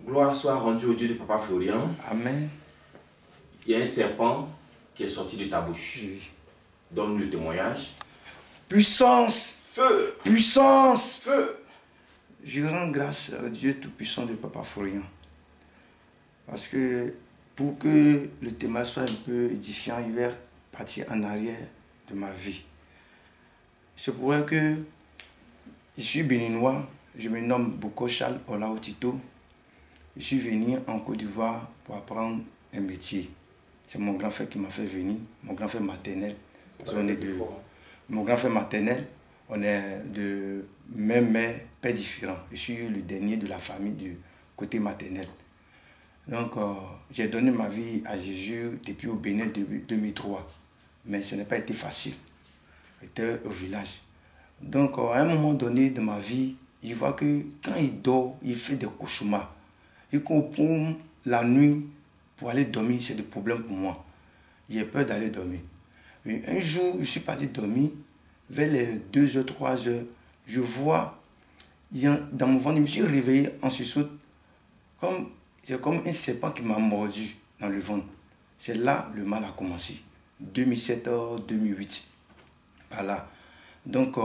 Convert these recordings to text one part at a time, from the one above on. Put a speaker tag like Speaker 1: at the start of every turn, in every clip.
Speaker 1: Gloire soit rendue au Dieu de Papa Florian.
Speaker 2: Amen.
Speaker 1: Il y a un serpent qui est sorti de ta bouche.
Speaker 2: Oui.
Speaker 1: Donne le témoignage.
Speaker 2: Puissance.
Speaker 1: Feu.
Speaker 2: Puissance.
Speaker 1: Feu.
Speaker 2: Je rends grâce au Dieu Tout-Puissant de Papa Florian. Parce que pour que le témoignage soit un peu édifiant, il va partir en arrière de ma vie. C'est pour ça que je suis béninois. Je me nomme Boko Charles Olao Tito. Je suis venu en Côte d'Ivoire pour apprendre un métier. C'est mon grand frère qui m'a fait venir, mon grand frère maternel. Parce qu'on est de... Mon grand frère maternel, on est de même mère, père différent. Je suis le dernier de la famille du côté maternel. Donc, j'ai donné ma vie à Jésus depuis au Bénin depuis 2003. Mais ce n'a pas été facile. J'étais au village. Donc, à un moment donné de ma vie, je vois que quand il dort, il fait des cauchemars. Et pour la nuit, pour aller dormir, c'est des problèmes pour moi. J'ai peur d'aller dormir. Et un jour, je suis parti dormir. Vers les 2h, 3h, je vois, dans mon ventre, je me suis réveillé en sursaut. C'est comme un serpent qui m'a mordu dans le ventre. C'est là le mal a commencé. 2007-2008. Par là. Donc,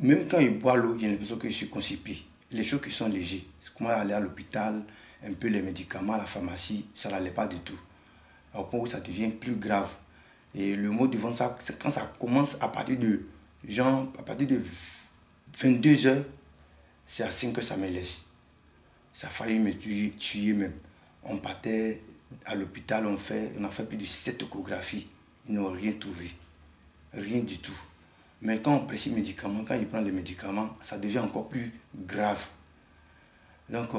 Speaker 2: même quand je bois l'eau, j'ai l'impression que je suis constipé. Les choses qui sont légères. Comment aller à l'hôpital, un peu les médicaments à la pharmacie, ça n'allait pas du tout. Au point où ça devient plus grave. Et le mot du ventre, c'est quand ça commence à partir de 22h, c'est à 5 que ça me laisse. Ça a failli me tuer même. On partait à l'hôpital, on a fait plus de 7 échographies. Ils n'ont rien trouvé. Rien du tout. Mais quand on prescrit les médicaments, quand il prend les médicaments, ça devient encore plus grave. Donc,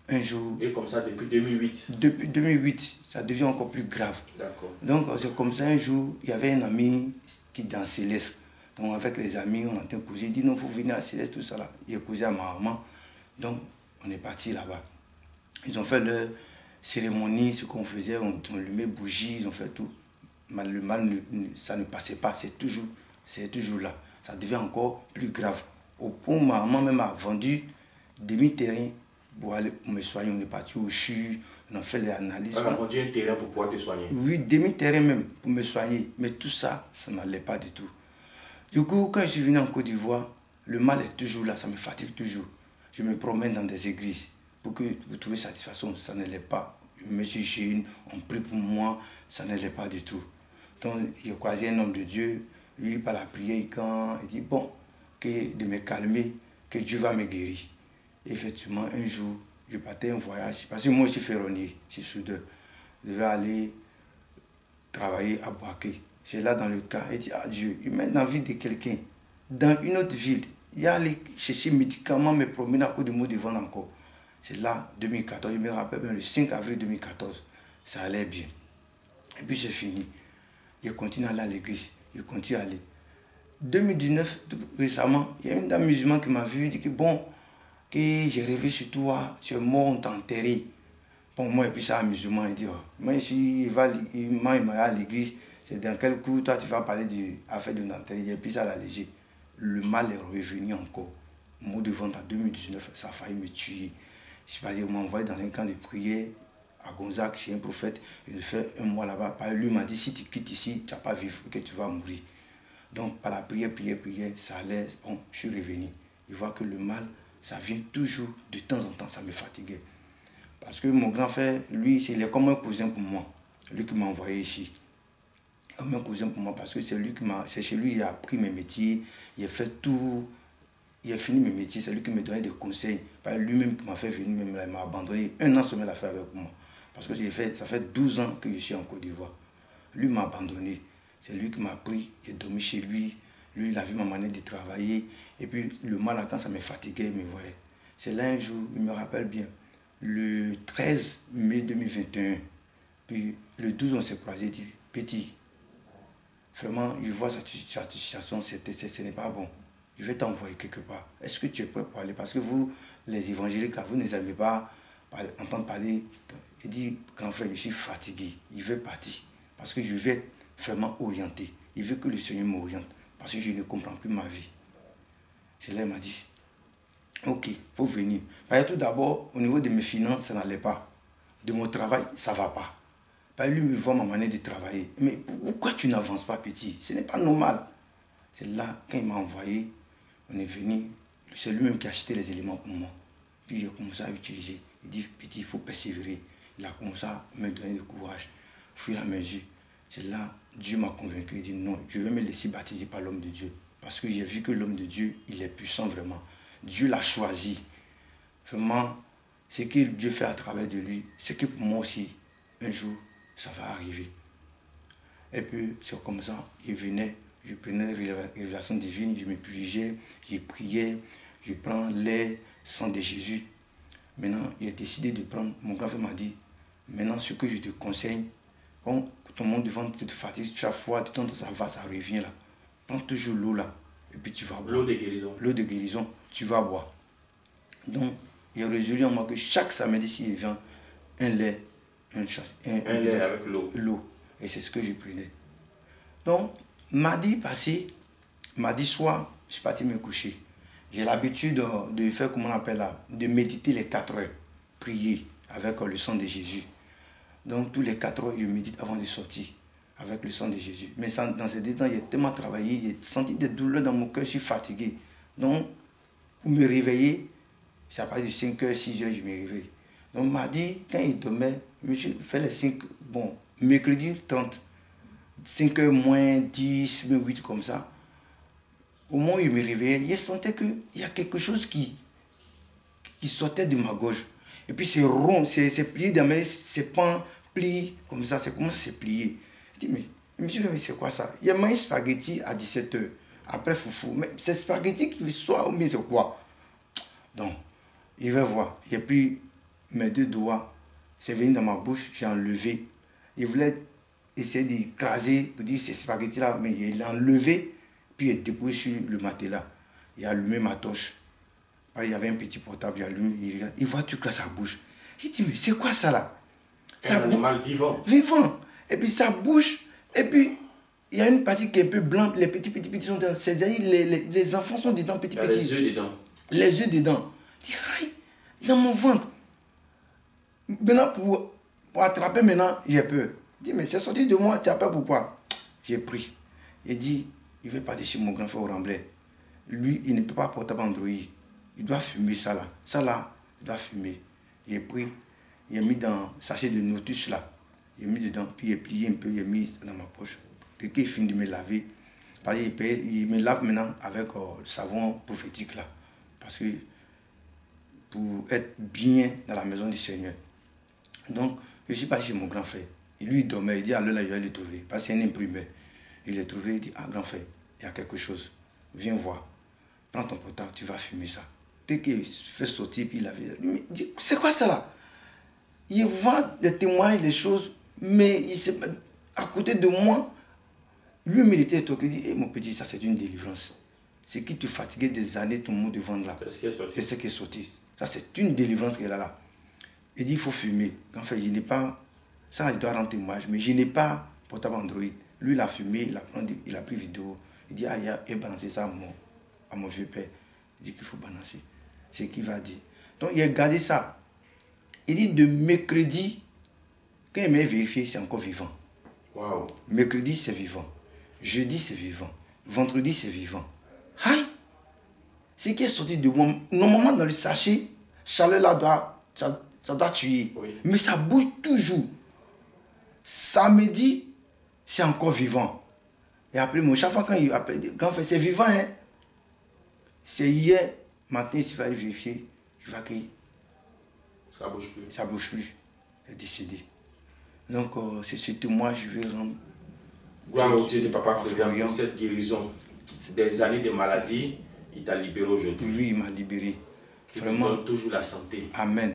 Speaker 2: un jour...
Speaker 1: Et comme ça depuis 2008?
Speaker 2: Depuis 2008, ça devient encore plus grave.
Speaker 1: D'accord.
Speaker 2: Donc, c'est comme ça, un jour, il y avait un ami qui dans Céleste. Donc, avec les amis, on entend causer. Il dit non, il faut venir à Céleste, tout ça là. Il a causé à ma maman. Donc, on est parti là-bas. Ils ont fait leur cérémonie, ce qu'on faisait, on allumait bougies, ils ont fait tout. Mais le mal, ça ne passait pas, c'est toujours là. Ça devient encore plus grave. Au point où ma maman même a vendu demi-terrain pour aller me soigner. On est parti au CHU, on a fait les analyses.
Speaker 1: On a vendu un terrain pour pouvoir te soigner? Oui,
Speaker 2: demi-terrain même pour me soigner. Mais tout ça, ça n'allait pas du tout. Du coup, quand je suis venu en Côte d'Ivoire, le mal est toujours là, ça me fatigue toujours. Je me promène dans des églises pour que vous trouviez satisfaction, ça n'allait pas. Je me suis jeune, on prie pour moi, ça n'allait pas du tout. Donc, j'ai croisé un homme de Dieu, lui, par la prière, quand il dit, bon, de me calmer, que Dieu va me guérir. Et effectivement, un jour, je partais un voyage, parce que moi, je suis ferronnier, je suis soudeur. Je devais aller travailler à Boaké. C'est là, dans le cas, il dit, ah Dieu, il met dans la vie de quelqu'un, dans une autre ville, il y a aller chercher médicaments, me promener à cause du mot de vendre encore. C'est là, 2014, je me rappelle bien, le 5 avril 2014, ça allait bien. Et puis, j'ai fini. Je continue à aller à l'église, je continue à aller. 2019, récemment, il y a une dame musulmane qui m'a vu, dit que bon, que j'ai rêvé sur toi, tu es mort, on t'a enterré. Bon, moi, et puis ça, un musulman, il dit, oh, moi, il m'a à l'église, c'est dans quel coup, toi, tu vas parler de l'affaire de l'enterrer, et puis ça, la léger. Le mal est revenu encore. Mot de vente en 2019, ça a failli me tuer. Je suis pas dit, on m'a envoyé dans un camp de prière à Gonzague, chez un prophète, il fait un mois là-bas. Lui m'a dit, si tu quittes ici, tu n'as pas vivre, que tu vas mourir. Donc, par la prière, ça allait, bon, je suis revenu. Je vois que le mal, ça vient toujours, de temps en temps, ça me fatiguait. Parce que mon grand frère, lui, il est comme un cousin pour moi. Lui qui m'a envoyé ici. Comme un cousin pour moi, parce que c'est chez lui, il a appris mes métiers, il a fait tout, il a fini mes métiers, c'est lui qui me donnait des conseils. Lui-même qui m'a fait venir, il m'a abandonné. 1 an seulement, il a fait avec moi. Parce que ça fait 12 ans que je suis en Côte d'Ivoire. Lui m'a abandonné. C'est lui qui m'a pris, j'ai dormi chez lui. Lui, il a vu ma manière de travailler. Et puis, le mal, quand ça me fatiguait, il me voyait. C'est là un jour, il me rappelle bien, le 13 mai 2021, puis le 12, on s'est croisé, il dit, petit, vraiment, je vois cette situation, ce n'est pas bon. Je vais t'envoyer quelque part. Est-ce que tu es prêt pour aller? Parce que vous, les évangéliques, là, vous ne aimez pas entendre parler. Il dit, grand frère, je suis fatigué, il veut partir. Parce que je vais être vraiment orienté. Il veut que le Seigneur m'oriente. Parce que je ne comprends plus ma vie. C'est là qu'il m'a dit, Ok, faut venir. Tout d'abord, au niveau de mes finances, ça n'allait pas. De mon travail, ça ne va pas. Lui me voit ma manière de travailler. Mais pourquoi tu n'avances pas, petit? Ce n'est pas normal. C'est là, quand il m'a envoyé, on est venu. C'est lui-même qui a acheté les éléments pour moi. Puis j'ai commencé à utiliser. Il dit, petit, il faut persévérer. Il a commencé à me donner du courage. Au fur et à mesure. C'est là, Dieu m'a convaincu. Il dit, non, je vais me laisser baptiser par l'homme de Dieu. Parce que j'ai vu que l'homme de Dieu, il est puissant vraiment. Dieu l'a choisi. Vraiment, ce que Dieu fait à travers de lui, c'est que pour moi aussi, un jour, ça va arriver. Et puis, c'est comme ça, il venait, je prenais les révélations divines, je me purigeais, je priais, je prends l'air, sang de Jésus. Maintenant, il a décidé de prendre, mon grand frère m'a dit, maintenant, ce que je te conseille, quand ton monde devant te fatigue, tu as froid, tu tentes, ça va, ça revient là. Prends toujours l'eau là, et puis tu vas boire.
Speaker 1: L'eau de guérison.
Speaker 2: L'eau de guérison, tu vas boire. Donc, il a résolu en moi que chaque samedi, s'il vient, un lait, un
Speaker 1: lait avec l'eau.
Speaker 2: Et c'est ce que je prenais. Donc, mardi passé, mardi soir, je suis parti me coucher. J'ai l'habitude de faire, comment on appelle là, de méditer les 4 heures, prier avec le sang de Jésus. Donc, tous les 4 heures, je médite avant de sortir avec le sang de Jésus. Mais dans ces 2 temps, j'ai tellement travaillé, j'ai senti des douleurs dans mon cœur, je suis fatigué. Donc, pour me réveiller, c'est à partir de 5 h, 6 h, je me réveille. Donc, mardi, quand il dormait, je me suis fait les 5, bon, mercredi 30, 5 h moins 10, 8 comme ça. Au moment où je me réveillais, je sentais qu'il y a quelque chose qui sortait de ma gorge. Et puis c'est rond, c'est plié dans mes, c'est pas plié comme ça, c'est comment c'est plié. Je dis, mais monsieur, mais c'est quoi ça? Il y a mangé spaghetti à 17 h, après foufou. Mais c'est spaghetti qui soit ou bien c'est quoi? Donc, il va voir. J'ai pris mes 2 doigts, c'est venu dans ma bouche, j'ai enlevé. Il voulait essayer d'écraser, pour dire c'est spaghetti là, mais il l'a enlevé, puis il est déposé sur le matelas. Il a allumé ma torche. Il y avait un petit portable, il allume, il voit tout dans sa bouche. J'ai dit, mais c'est quoi ça là?
Speaker 1: Un animal vivant.
Speaker 2: Vivant. Et puis ça bouge, et puis il y a une partie qui est un peu blanche, les petits sont dedans. C'est-à-dire les enfants sont dedans, petits.
Speaker 1: Les yeux dedans.
Speaker 2: Les yeux dedans. Je dis, aïe, dans mon ventre. Maintenant, pour attraper, maintenant, j'ai peur. Je dis, mais c'est sorti de moi, tu as peur pourquoi? J'ai pris. Il dit, il veut partir chez mon grand frère au Remblai. Lui, il ne peut pas porter Android. Il doit fumer ça là. Ça là, il doit fumer. J'ai pris, il a mis dans le sachet de Notus là. Il a mis dedans, puis il a plié un peu, il a mis dans ma poche. Dès qu'il finit de me laver, il me lave maintenant avec le savon prophétique là. Parce que pour être bien dans la maison du Seigneur. Donc, je suis parti chez mon grand frère. Et lui, il dormait. Il dit, alors là, je vais le trouver. Parce qu'il y a un imprimeur. Il l'a trouvé, il dit, ah, grand frère, il y a quelque chose. Viens voir. Prends ton portable, tu vas fumer ça. Dès qu'il fait sortir, puis il avait dit, c'est quoi ça là? Il voit des témoins, les choses, mais il sait pas, à côté de moi, lui, il était étonné. Il dit, hey, mon petit, ça c'est une délivrance. Ce qui te fatiguait des années, ton mot de vendre là. C'est ce qui est sorti. Ça, c'est une délivrance qu'elle a là. Il dit, il faut fumer. En fait, je n'ai pas... Ça, il doit rendre témoignage, mais je n'ai pas portable Android. Lui, il a fumé, il a pris vidéo. Il dit, ah, il a balancé ça à mon vieux père. Il dit qu'il faut balancer. C'est ce qu'il va dire. Donc, il a gardé ça. Il dit, de mercredi, quand il m'a vérifié, c'est encore vivant.
Speaker 1: Wow.
Speaker 2: Mercredi, c'est vivant. Jeudi, c'est vivant. Vendredi, c'est vivant. Aïe! Ce qui est sorti de moi, normalement dans le sachet, chaleur là ça doit tuer.
Speaker 1: Oui.
Speaker 2: Mais ça bouge toujours. Samedi, c'est encore vivant. Et après, chaque fois quand il appelle, quand c'est vivant, hein? C'est hier matin, il va vérifier, il va que
Speaker 1: ça bouge plus.
Speaker 2: Ça bouge plus. Il est décédé. Donc, c'est surtout moi, je vais rendre.
Speaker 1: Gloire au Dieu de Papa Florian pour cette guérison. Des années de maladie, il t'a libéré aujourd'hui.
Speaker 2: Oui, il m'a libéré.
Speaker 1: Vraiment. Toujours la santé.
Speaker 2: Amen.